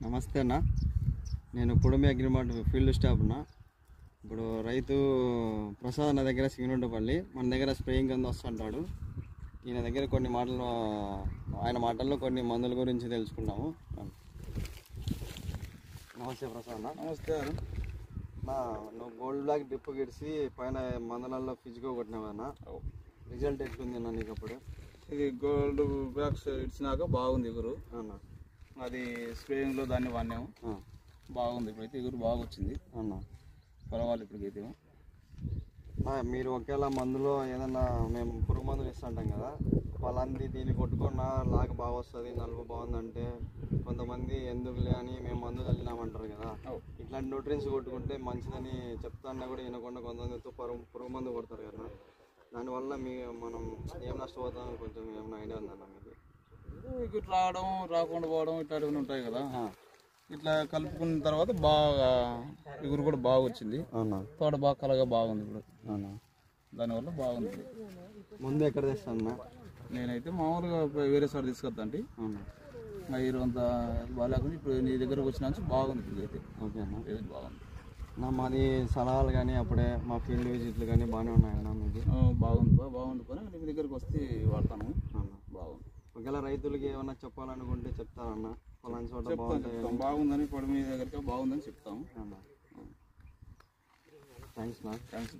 నమస్తే అన్న, నేను పొడుమి అగ్రిమార్ట్ ఫీల్డ్ స్టాఫ్ అన్న. ఇప్పుడు రైతు ప్రసాద్ అన్న దగ్గర సింగనుండపల్లి మన దగ్గర స్ప్రేయింగ్ అందు వస్తుంటాడు. ఈయన దగ్గర కొన్ని మాటలు, ఆయన మాటల్లో కొన్ని మందుల గురించి తెలుసుకున్నాము. నమస్తే ప్రసాద్ అన్న. నమస్తే అన్న. నువ్వు గోల్డ్ బ్లాక్ డ్రిప్ గిడిసి పైన మందులలో ఫిజికో కొట్టినావన్నా, రిజల్ట్ ఎట్లుంది అన్న నీకు? అప్పుడు ఇది గోల్డ్ బ్లాక్స్ ఇచ్చినాక బాగుంది ఎగురు అన్న. అది స్ప్రేయింగ్లో దాన్ని వాడినాము, బాగుంది. ఇప్పుడైతే ఎగురు బాగా వచ్చింది అన్న. పర్వాలేదు ఇప్పటికైతే. మీరు ఒకేలా మందులో ఏదన్నా మేము పురుగు మందులు ఇస్తుంటాం కదా, వాళ్ళంది దీన్ని కొట్టుకున్నా లాగ బాగా వస్తుంది, నలుపు బాగుందంటే కొంతమంది ఎందుకులే అని మేము మందు చల్లినామంటారు కదా. ఇట్లాంటి న్యూట్రియన్స్ కొట్టుకుంటే మంచిదని చెప్తాన్నా కూడా వినకుండా కొంతమంది పురుగు మందు కొడతారు కదా. దానివల్ల మనం ఏం నష్టపోతాం, కొంచెం ఏమైనా ఐడియా ఉందన్న మీకు? ఇట్లా రావడం రాకుండా పోవడం ఇట్లాంటివి ఉంటాయి కదా. ఇట్లా కలుపుకున్న తర్వాత బాగా ఎగురు కూడా బాగా వచ్చింది. తోట బాగా కలగా బాగుంది ఇప్పుడు. దానివల్ల బాగుంది. ముందు ఎక్కడ తెస్తాను? నేనైతే మామూలుగా వేరే సార్ తీసుకొస్తా అంటే ఐదు అంతా బాగాలేకుండా ఇప్పుడు నీ దగ్గరకు వచ్చినా బాగుంది ఇప్పుడైతే. ఓకే అన్న, బాగుంది. మాది సలహాలు కానీ అప్పుడే మా ఫీల్డ్ విజిట్లు కానీ బాగానే ఉన్నాయన్న. మీది బాగుంది పని. నీ దగ్గరకు వస్తే వాడతాను. బాగుంది. ఒకవేళ రైతులకి ఏమన్నా చెప్పాలనుకుంటే చెప్తారన్న, పలానా చోట బాగుందని పొడి మీ దగ్గరికి బాగుందని చెప్తాము. థ్యాంక్స్. థ్యాంక్స్.